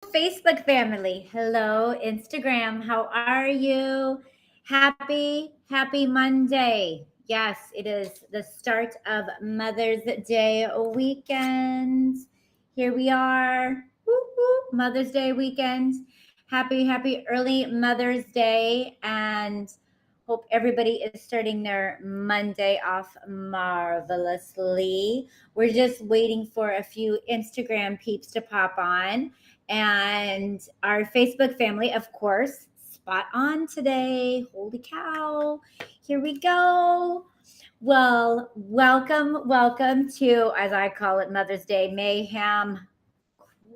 Facebook family. Hello, Instagram. How are you? Happy Monday. Yes, it is the start of Mother's Day weekend. Here we are. Woo, woo, Mother's Day weekend. Happy early Mother's Day. And hope everybody is starting their Monday off marvelously. We're just waiting for a few Instagram peeps to pop on. And our Facebook family, of course, spot on today. Holy cow. Here we go. Well, welcome to, as I call it, Mother's Day Mayhem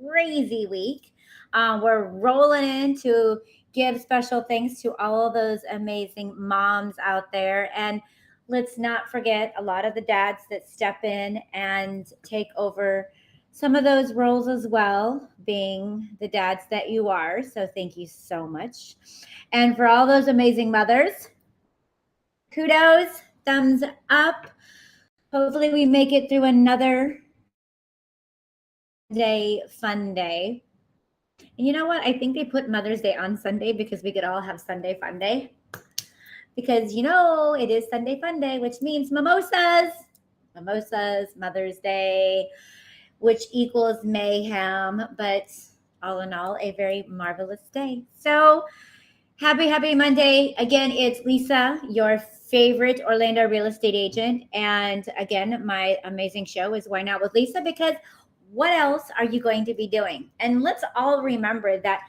crazy week. We're rolling in to give special thanks to all of those amazing moms out there. And let's not forget a lot of the dads that step in and take over some of those roles as well, being the dads that you are. So thank you so much. And for all those amazing mothers, kudos, thumbs up. Hopefully, we make it through another day, fun day. And you know what? I think they put Mother's Day on Sunday because we could all have Sunday fun day. Because it is Sunday fun day, which means mimosas, Mother's Day, which equals mayhem. But all in all, a very marvelous day. So happy Monday. Again, it's Lisa, your favorite Orlando real estate agent. And again, my amazing show is Why Not with Lisa, because what else are you going to be doing? And let's all remember that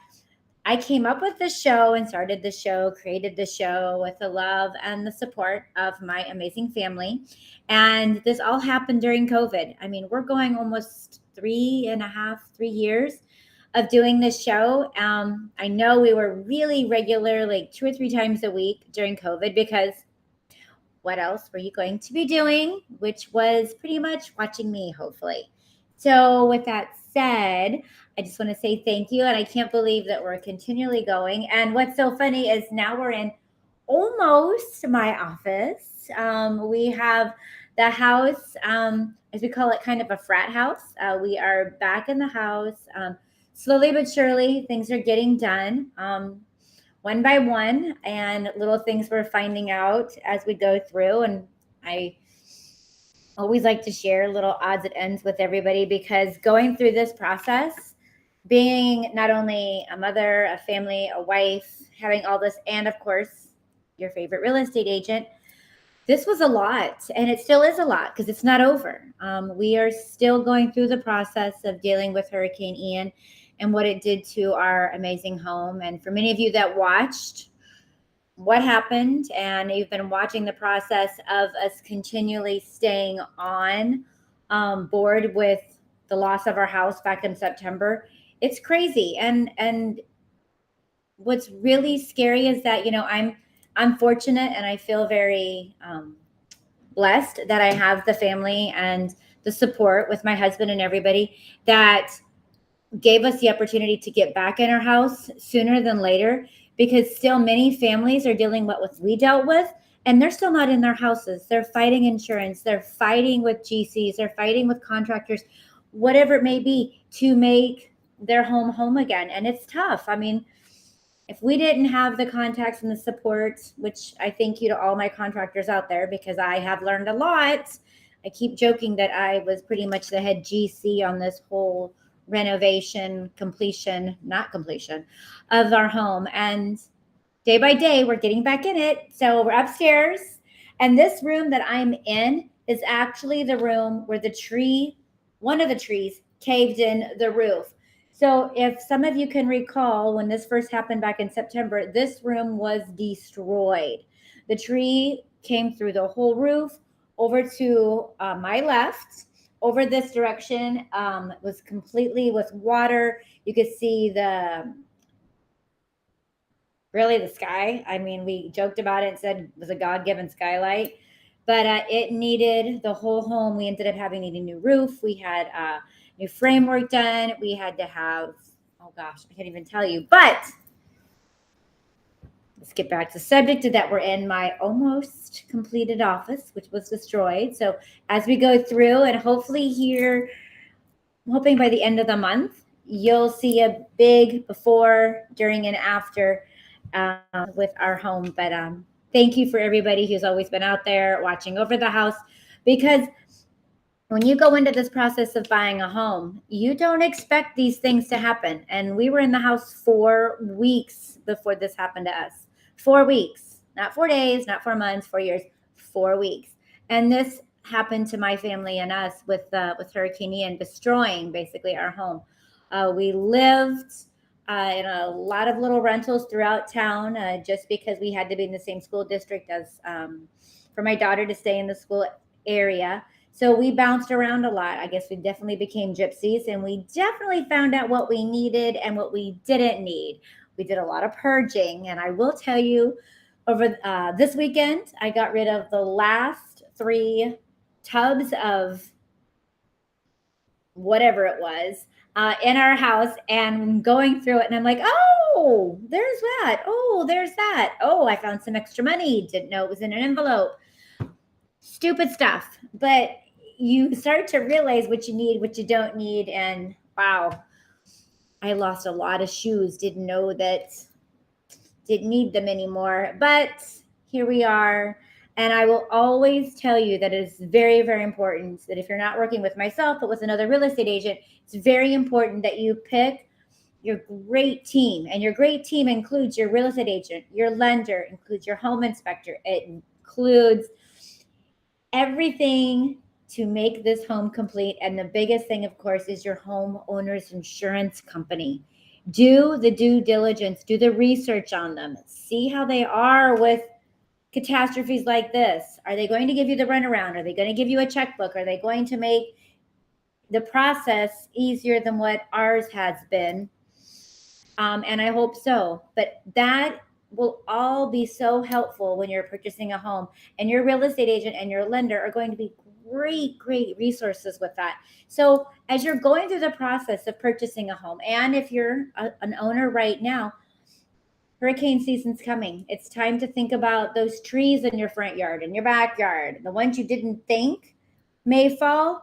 I came up with the show and started the show, created the show with the love and the support of my amazing family. And this all happened during COVID. I mean, we're going almost 3.5, 3 years of doing this show. I know we were really regular, like 2 or 3 times a week during COVID, because what else were you going to be doing? Which was pretty much watching me, hopefully. So, with that said, I just want to say thank you. And I can't believe that we're continually going. And what's so funny is now we're in almost my office. We have the house, as we call it, kind of a frat house. We are back in the house. Slowly but surely, things are getting done. One by one, and little things we're finding out as we go through. And I always like to share little odds and ends with everybody, because going through this process, being not only a mother, a family, a wife, having all this, and of course, your favorite real estate agent, this was a lot, and it still is a lot because it's not over. We are still going through the process of dealing with Hurricane Ian and what it did to our amazing home. And for many of you that watched what happened, and you've been watching the process of us continually staying on board with the loss of our house back in September, it's crazy. And what's really scary is that I'm fortunate, and I feel very blessed that I have the family and the support with my husband and everybody that gave us the opportunity to get back in our house sooner than later, because still many families are dealing what we dealt with, and they're still not in their houses. They're fighting insurance, they're fighting with GCs, they're fighting with contractors, whatever it may be, to make their home again. And it's tough. I mean, if we didn't have the contacts and the support, which I thank you to all my contractors out there, because I have learned a lot. I keep joking that I was pretty much the head GC on this whole renovation, not completion of our home. And day by day, we're getting back in it. So we're upstairs. And this room that I'm in is actually the room where one of the trees caved in the roof. So if some of you can recall, when this first happened back in September, this room was destroyed. The tree came through the whole roof over to my left. Over this direction was completely with water. You could see the sky. I mean, we joked about it and said it was a God-given skylight, but it needed the whole home. We ended up need a new roof. We had new framework done. We had to have, oh gosh, I can't even tell you. But let's get back to the subject that we're in my almost completed office, which was destroyed. So as we go through, and hopefully here, I'm hoping by the end of the month, you'll see a big before, during, and after with our home. But thank you for everybody who's always been out there watching over the house, because when you go into this process of buying a home, you don't expect these things to happen. And we were in the house 4 weeks before this happened to us. 4 weeks, not 4 days, not 4 months, 4 years, 4 weeks. And this happened to my family and us with Hurricane Ian destroying basically our home. We lived in a lot of little rentals throughout town, just because we had to be in the same school district as for my daughter to stay in the school area. So we bounced around a lot. I guess we definitely became gypsies, and we definitely found out what we needed and what we didn't need. We did a lot of purging, and I will tell you, over this weekend, I got rid of the last 3 tubs of whatever it was in our house, and going through it, and I'm like, oh, there's that. Oh, there's that. Oh, I found some extra money. Didn't know it was in an envelope. Stupid stuff. But you start to realize what you need, what you don't need. And wow, I lost a lot of shoes. Didn't know that, didn't need them anymore. But here we are. And I will always tell you that it is very, very important that if you're not working with myself, but with another real estate agent, it's very important that you pick your great team. And your great team includes your real estate agent, your lender, includes your home inspector. It includes everything to make this home complete. And the biggest thing, of course, is your homeowner's insurance company. Do the due diligence, do the research on them, see how they are with catastrophes like this. Are they going to give you the runaround? Are they going to give you a checkbook? Are they going to make the process easier than what ours has been? And I hope so. But that will all be so helpful when you're purchasing a home, and your real estate agent and your lender are going to be great resources with that. So as you're going through the process of purchasing a home, and if you're an owner right now, hurricane season's coming. It's time to think about those trees in your front yard, in your backyard. The ones you didn't think may fall,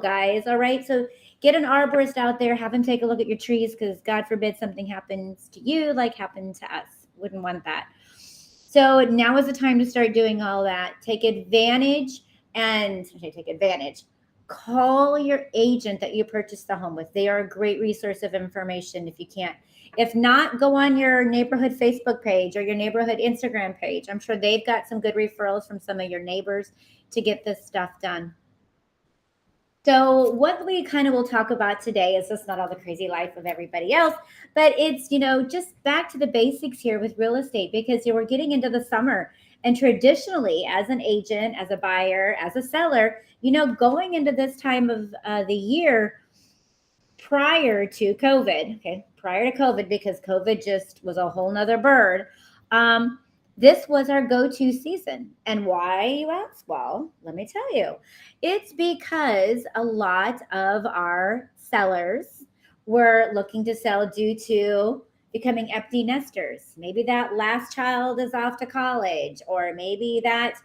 guys. All right. So get an arborist out there, have him take a look at your trees, because God forbid something happens to you like happened to us. Wouldn't want that. So now is the time to start doing all that. Take advantage. Call your agent that you purchased the home with. They are a great resource of information if you can't. If not, go on your neighborhood Facebook page or your neighborhood Instagram page. I'm sure they've got some good referrals from some of your neighbors to get this stuff done. So what we kind of will talk about today is just not all the crazy life of everybody else, but it's, just back to the basics here with real estate, because we're getting into the summer. And traditionally, as an agent, as a buyer, as a seller, going into this time of the year prior to COVID, because COVID just was a whole nother bird. This was our go-to season. And why, you ask? Well, let me tell you. It's because a lot of our sellers were looking to sell due to becoming empty nesters. Maybe that last child is off to college, or maybe that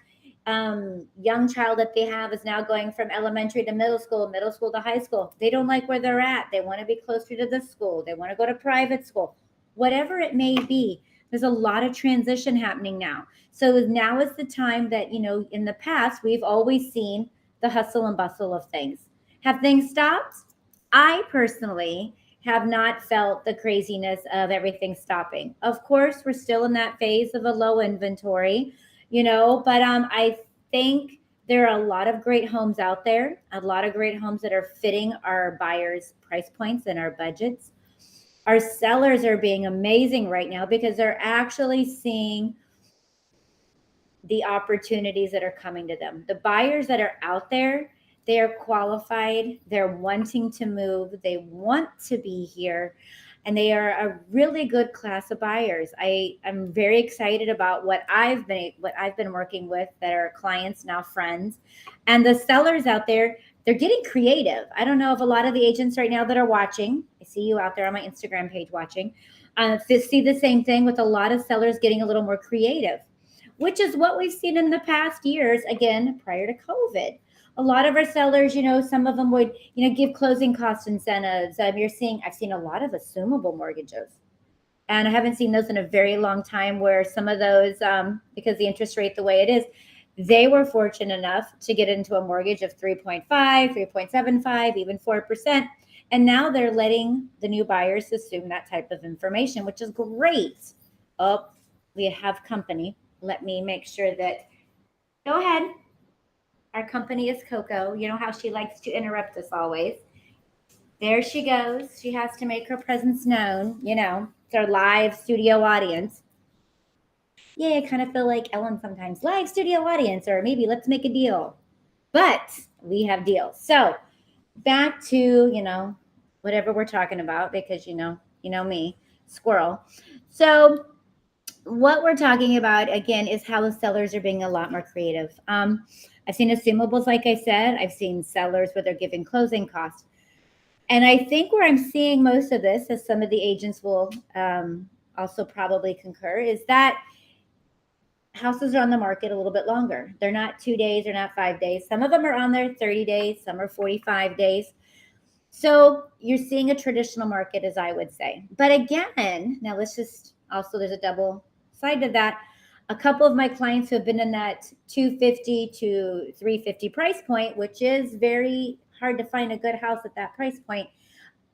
young child that they have is now going from elementary to middle school to high school. They don't like where they're at. They want to be closer to the school. They want to go to private school, whatever it may be. There's a lot of transition happening now. So now is the time that, in the past, we've always seen the hustle and bustle of things. Have things stopped? I personally have not felt the craziness of everything stopping. Of course, we're still in that phase of a low inventory, but I think there are a lot of great homes out there, a lot of great homes that are fitting our buyers' price points and our budgets. Our sellers are being amazing right now because they're actually seeing the opportunities that are coming to them. The buyers that are out there, they are qualified. They're wanting to move. They want to be here. And they are a really good class of buyers. I'm very excited about what I've been working with that are clients, now friends. And the sellers out there, they're getting creative. I don't know if a lot of the agents right now that are watching, I see you out there on my Instagram page watching, see the same thing with a lot of sellers getting a little more creative, which is what we've seen in the past years, again, prior to COVID. A lot of our sellers, some of them would, give closing cost incentives. I've seen a lot of assumable mortgages. And I haven't seen those in a very long time where some of those, because the interest rate the way it is, they were fortunate enough to get into a mortgage of 3.5, 3.75, even 4%. And now they're letting the new buyers assume that type of information, which is great. Oh, we have company. Let me make sure that, go ahead. Our company is Coco. You know how she likes to interrupt us always. There she goes. She has to make her presence known, it's our live studio audience. Yeah, I kind of feel like Ellen sometimes. Live studio audience, or maybe let's make a deal. But we have deals. So back to, whatever we're talking about, because me, squirrel. So what we're talking about again is how the sellers are being a lot more creative. I've seen assumables, like I said. I've seen sellers where they're giving closing costs. And I think where I'm seeing most of this, as some of the agents will also probably concur, is that houses are on the market a little bit longer. They're not 2 days, they're not 5 days. Some of them are on there 30 days, some are 45 days. So you're seeing a traditional market, as I would say. But again, now let's just also, there's a double side to that. A couple of my clients who have been in that 250 to 350 price point, which is very hard to find a good house at that price point,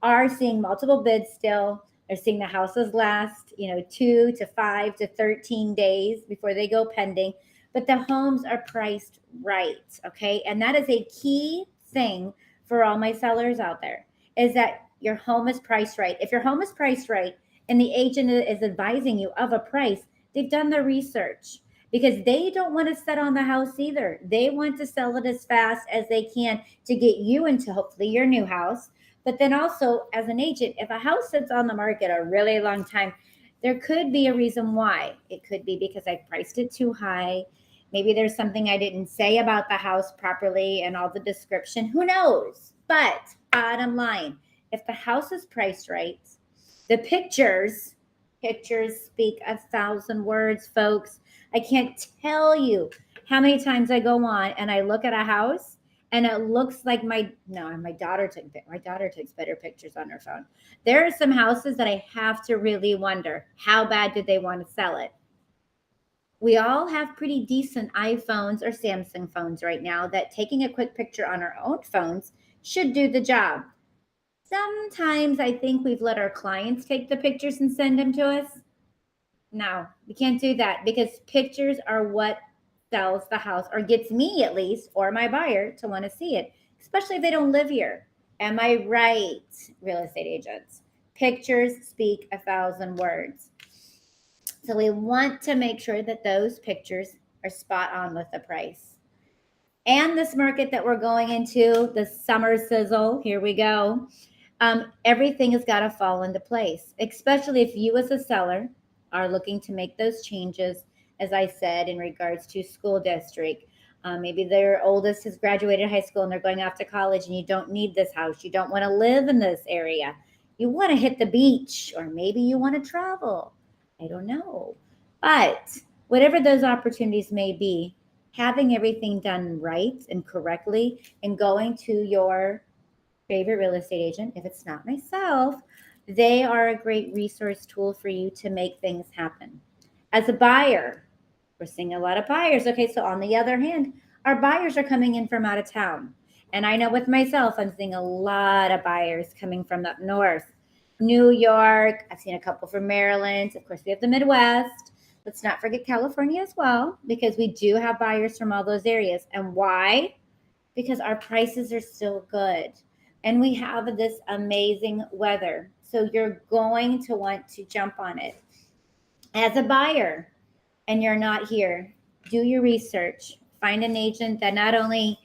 are seeing multiple bids still. They're seeing the houses last, 2 to 5 to 13 days before they go pending. But the homes are priced right. Okay. And that is a key thing for all my sellers out there, is that your home is priced right. If your home is priced right and the agent is advising you of a price, they've done their research, because they don't want to sit on the house either. They want to sell it as fast as they can to get you into hopefully your new house. But then also, as an agent, if a house sits on the market a really long time, there could be a reason why. It could be because I priced it too high. Maybe there's something I didn't say about the house properly and all the description. Who knows? But bottom line, if the house is priced right, the pictures speak 1,000 words, folks. I can't tell you how many times I go on and I look at a house and it looks like my daughter takes better pictures on her phone. There are some houses that I have to really wonder, how bad did they want to sell it? We all have pretty decent iPhones or Samsung phones right now that taking a quick picture on our own phones should do the job. Sometimes I think we've let our clients take the pictures and send them to us. No, we can't do that, because pictures are what sells the house, or gets me at least, or my buyer, to want to see it, especially if they don't live here. Am I right, real estate agents? Pictures speak 1,000 words. So we want to make sure that those pictures are spot on with the price. And this market that we're going into, the summer sizzle, here we go. Everything has got to fall into place, especially if you as a seller are looking to make those changes, as I said, in regards to school district. Maybe their oldest has graduated high school and they're going off to college, and you don't need this house. You don't want to live in this area. You want to hit the beach, or maybe you want to travel. I don't know. But whatever those opportunities may be, having everything done right and correctly and going to your favorite real estate agent, if it's not myself, they are a great resource tool for you to make things happen. As a buyer, we're seeing a lot of buyers. Okay, so on the other hand, our buyers are coming in from out of town. And I know with myself, I'm seeing a lot of buyers coming from up north, New York. I've seen a couple from Maryland. Of course, we have the Midwest. Let's not forget California as well, because we do have buyers from all those areas. And why? Because our prices are still good. And we have this amazing weather. So you're going to want to jump on it. As a buyer and you're not here, do your research. Find an agent that not only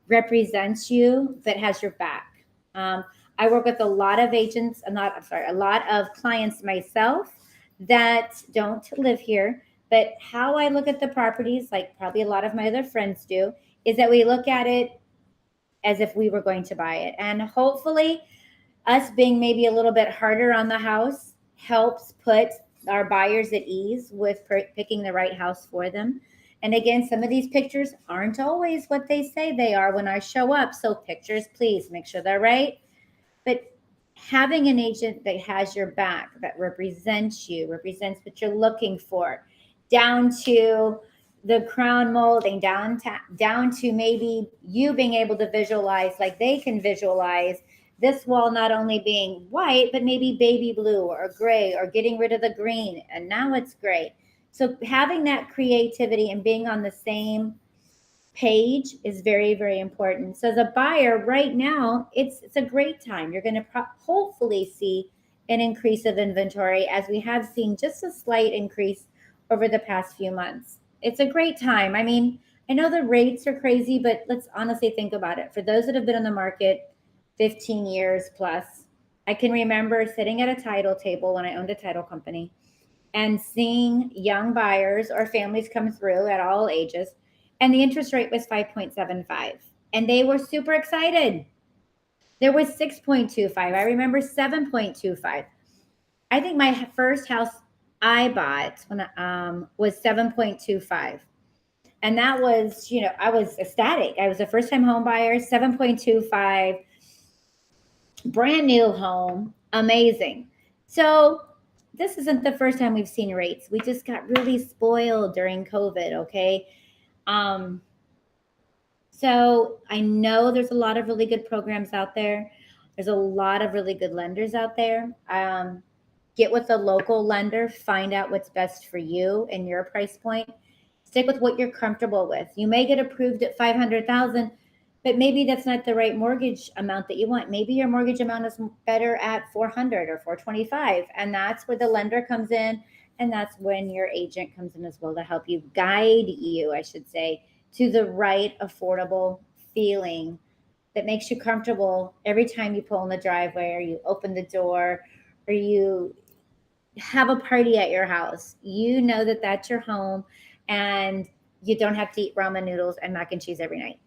represents you, but has your back. I work with a lot of agents, a lot of clients myself that don't live here. But how I look at the properties, like probably a lot of my other friends do, is that we look at it as if we were going to buy it. And hopefully, us being maybe a little bit harder on the house helps put our buyers at ease with picking the right house for them. And again, some of these pictures aren't always what they say they are when I show up. So pictures, please make sure they're right. But having an agent that has your back, that represents you, represents what you're looking for, down to the crown molding, down to maybe you being able to visualize like they can visualize this wall not only being white, but maybe baby blue or gray or getting rid of the green. And now it's gray. So having that creativity and being on the same page is very, very important. So as a buyer right now, it's a great time. You're going to hopefully see an increase of inventory, as we have seen just a slight increase over the past few months. It's a great time. I mean, I know the rates are crazy, but let's honestly think about it. For those that have been on the market 15 years plus, I can remember sitting at a title table when I owned a title company and seeing young buyers or families come through at all ages, and the interest rate was 5.75, and they were super excited. There was 6.25. I remember 7.25. I think my first house I bought when was 7.25. And that was, I was ecstatic. I was a first time home buyer, 7.25, brand new home, amazing. So this isn't the first time we've seen rates. We just got really spoiled during COVID, okay? So I know there's a lot of really good programs out there. There's a lot of really good lenders out there. Get with a local lender, find out what's best for you and your price point. Stick with what you're comfortable with. You may get approved at 500,000, but maybe that's not the right mortgage amount that you want. Maybe your mortgage amount is better at 400 or 425, and that's where the lender comes in, and that's when your agent comes in as well to help you, guide you, I should say, to the right affordable feeling that makes you comfortable every time you pull in the driveway or you open the door or you have a party at your house. You know that that's your home, and you don't have to eat ramen noodles and mac and cheese every night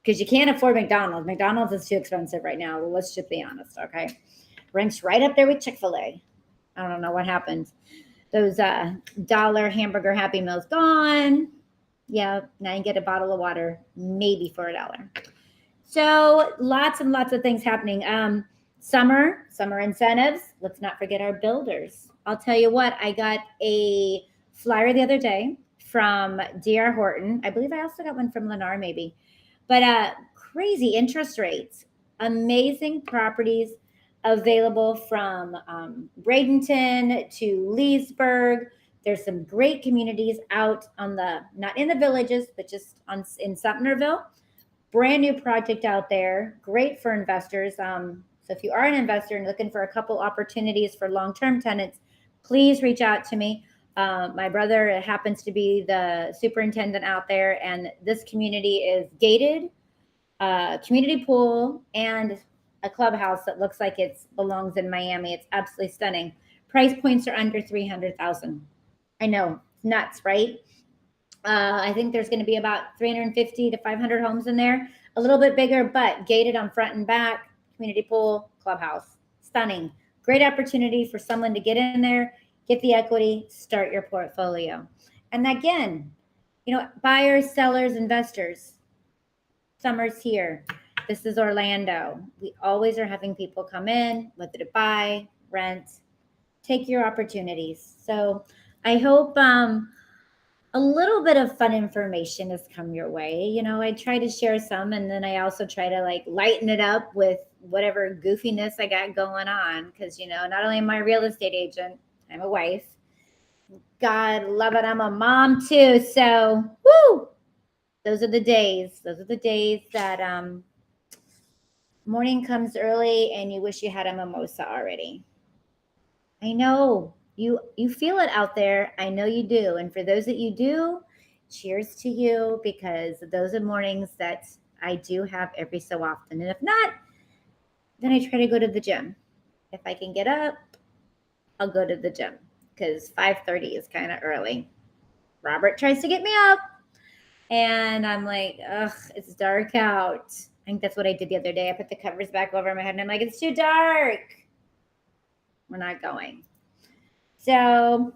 because you can't afford McDonald's. McDonald's is too expensive right now. Well, let's just be honest, okay? Ranks right up there with Chick-fil-A. I don't know what happened. Those dollar hamburger Happy Meals gone. Yeah, now you get a bottle of water maybe for $1. So lots and lots of things happening. Summer incentives. Let's not forget our builders. I'll tell you what, I got a flyer the other day from D.R. Horton. I believe I also got one from Lennar maybe. But crazy interest rates, amazing properties available from Bradenton to Leesburg. There's some great communities out on not in the villages, but just in Sumnerville. Brand new project out there, great for investors. So if you are an investor and looking for a couple opportunities for long-term tenants, please reach out to me. My brother happens to be the superintendent out there, and this community is gated, community pool, and a clubhouse that looks like it belongs in Miami. It's absolutely stunning. Price points are under 300,000. I know, nuts, right? I think there's going to be about 350 to 500 homes in there, a little bit bigger, but gated on front and back, community pool, clubhouse. Stunning. Great opportunity for someone to get in there, get the equity, start your portfolio. And again, buyers, sellers, investors, summer's here. This is Orlando. We always are having people come in, whether to buy, rent, take your opportunities. So I hope a little bit of fun information has come your way. I try to share some, and then I also try to lighten it up with whatever goofiness I got going on. Because, not only am I a real estate agent, I'm a wife. God love it. I'm a mom too. So, woo, those are the days. Those are the days that morning comes early and you wish you had a mimosa already. I know. You feel it out there. I know you do. And for those that you do, cheers to you, because those are mornings that I do have every so often. And if not, then I try to go to the gym. If I can get up, I'll go to the gym, because 5:30 is kind of early. Robert tries to get me up, and I'm like, ugh, it's dark out. I think that's what I did the other day. I put the covers back over my head, and I'm like, it's too dark. We're not going. So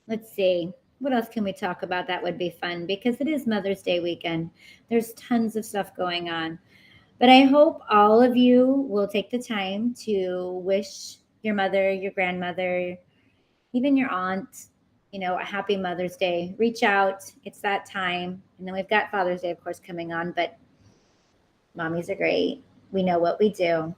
let's see. What else can we talk about that would be fun? Because it is Mother's Day weekend. There's tons of stuff going on. But I hope all of you will take the time to wish your mother, your grandmother, even your aunt, a happy Mother's Day. Reach out. It's that time. And then we've got Father's Day, of course, coming on, but mommies are great. We know what we do.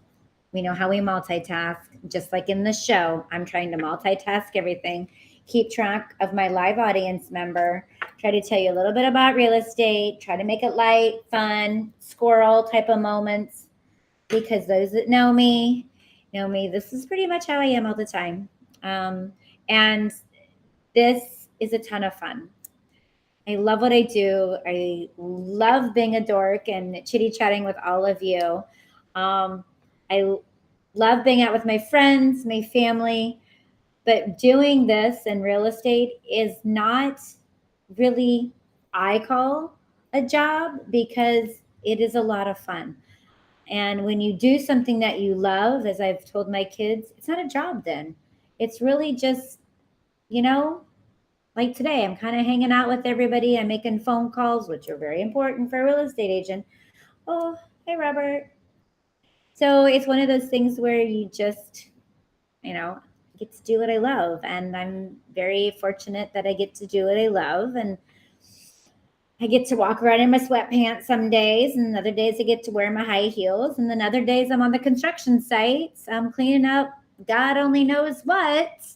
We know how we multitask. Just like in the show, I'm trying to multitask everything, keep track of my live audience member, try to tell you a little bit about real estate, try to make it light, fun, squirrel type of moments, because those that know me, this is pretty much how I am all the time. And this is a ton of fun. I love what I do. I love being a dork and chitty chatting with all of you. I love being out with my friends, my family, but doing this in real estate is not really, I call a job, because it is a lot of fun. And when you do something that you love, as I've told my kids, it's not a job then. It's really just, you know, like today, I'm kind of hanging out with everybody. I'm making phone calls, which are very important for a real estate agent. Oh, hey, Robert. So it's one of those things where you just, get to do what I love. And I'm very fortunate that I get to do what I love. And I get to walk around in my sweatpants some days, and other days I get to wear my high heels. And then other days I'm on the construction sites. I'm cleaning up God only knows what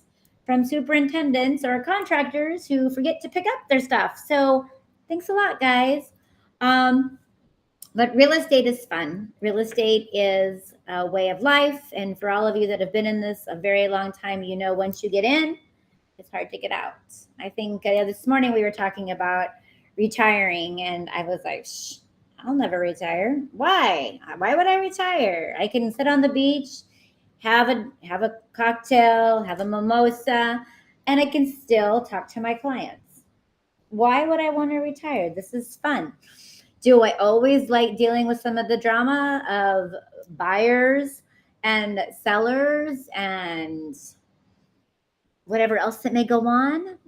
from superintendents or contractors who forget to pick up their stuff. So thanks a lot, guys. But real estate is fun. Real estate is a way of life. And for all of you that have been in this a very long time, once you get in, it's hard to get out. I think this morning we were talking about retiring, and I was like, I'll never retire. Why? Why would I retire? I can sit on the beach, have a cocktail, have a mimosa, and I can still talk to my clients. Why would I want to retire? This is fun. Do I always like dealing with some of the drama of buyers and sellers and whatever else that may go on?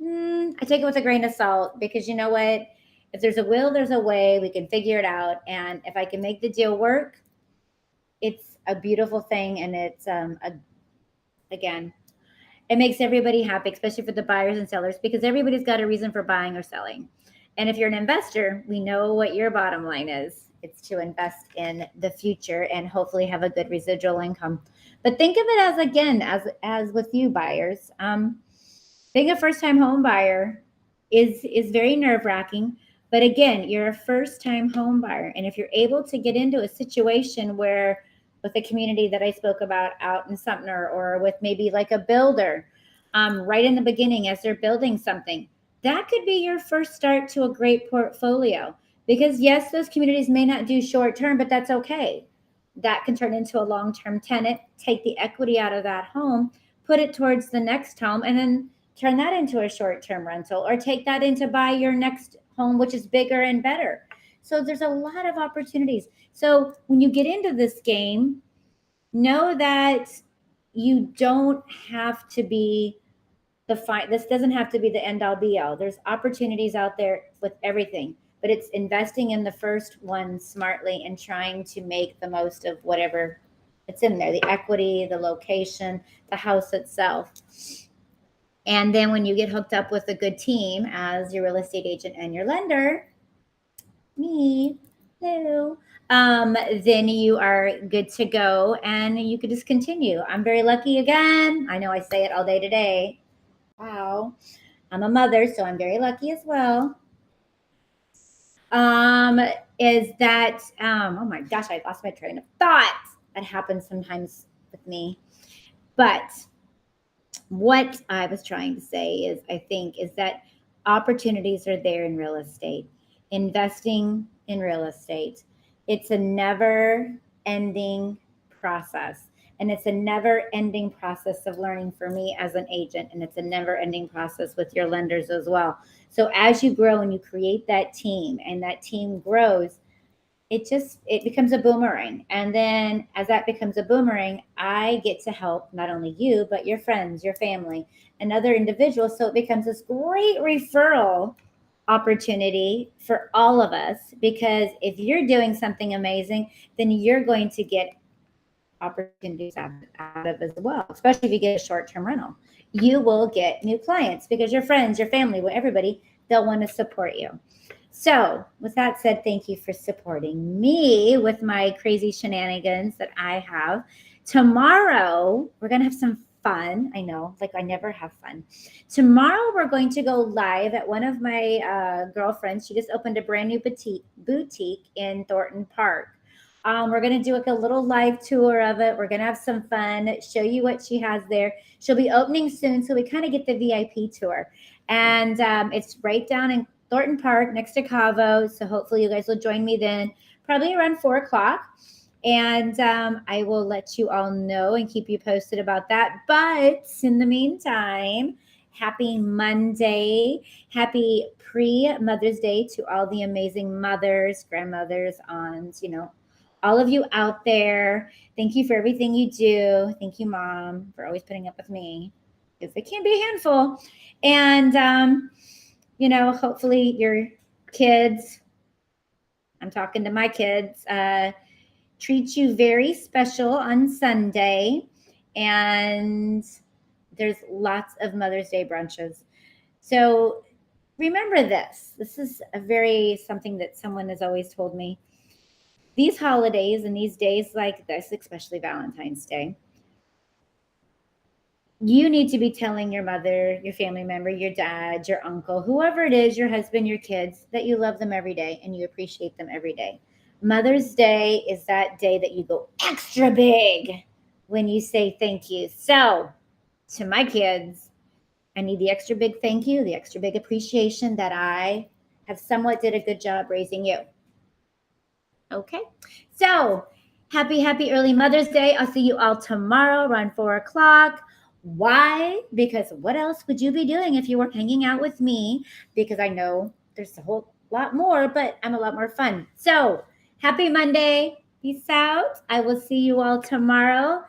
I take it with a grain of salt, because you know what? If there's a will, there's a way. We can figure it out. And if I can make the deal work, it's a beautiful thing. And it's, again, it makes everybody happy, especially for the buyers and sellers, because everybody's got a reason for buying or selling. And if you're an investor, we know what your bottom line is. It's to invest in the future and hopefully have a good residual income. But think of it as, again, as with you buyers, being a first-time home buyer is very nerve-wracking. But again, you're a first-time home buyer. And if you're able to get into a situation where, with the community that I spoke about out in Sumter, or with maybe like a builder, right in the beginning as they're building something, that could be your first start to a great portfolio. Because yes, those communities may not do short term, but that's okay. That can turn into a long-term tenant, take the equity out of that home, put it towards the next home, and then turn that into a short-term rental, or take that into buy your next home, which is bigger and better. So there's a lot of opportunities. So when you get into this game, know that you don't have to be this doesn't have to be the end all be all. There's opportunities out there with everything, but it's investing in the first one smartly and trying to make the most of whatever it's in there, the equity, the location, the house itself. And then when you get hooked up with a good team as your real estate agent and your lender, me, hello, then you are good to go, and you could just continue. I'm very lucky again. I know I say it all day today. Wow. I'm a mother, so I'm very lucky as well. Is that, oh my gosh, I lost my train of thought. That happens sometimes with me. But what I was trying to say is, I think, is that opportunities are there in real estate. Investing in real estate, it's a never ending process. And it's a never ending process of learning for me as an agent. And it's a never ending process with your lenders as well. So as you grow and you create that team, and that team grows, it becomes a boomerang. And then as that becomes a boomerang, I get to help not only you, but your friends, your family, and other individuals. So it becomes this great referral opportunity for all of us, because if you're doing something amazing, then you're going to get opportunities out of as well, especially if you get a short-term rental. You will get new clients because your friends, your family, well, everybody, they'll want to support you. So, with that said, thank you for supporting me with my crazy shenanigans that I have. Tomorrow, we're going to have some fun. I know, like I never have fun. Tomorrow, we're going to go live at one of my girlfriends. She just opened a brand new boutique in Thornton Park. We're going to do like a little live tour of it. We're going to have some fun, show you what she has there. She'll be opening soon, so we kind of get the VIP tour. And it's right down in Thornton Park next to Cavo. So hopefully you guys will join me then, probably around 4 o'clock. And I will let you all know and keep you posted about that. But in the meantime, happy Monday. Happy pre-Mother's Day to all the amazing mothers, grandmothers, aunts, all of you out there. Thank you for everything you do. Thank you, Mom, for always putting up with me, because it can be a handful. And, hopefully your kids, I'm talking to my kids, treat you very special on Sunday. And there's lots of Mother's Day brunches. So remember this. This is something that someone has always told me. These holidays and these days like this, especially Valentine's Day, you need to be telling your mother, your family member, your dad, your uncle, whoever it is, your husband, your kids, that you love them every day and you appreciate them every day. Mother's Day is that day that you go extra big when you say thank you. So to my kids, I need the extra big thank you, the extra big appreciation that I have somewhat did a good job raising you. Okay. So happy early Mother's Day. I'll see you all tomorrow around 4 o'clock. Why? Because what else would you be doing if you were hanging out with me? Because I know there's a whole lot more, but I'm a lot more fun. So happy Monday. Peace out. I will see you all tomorrow.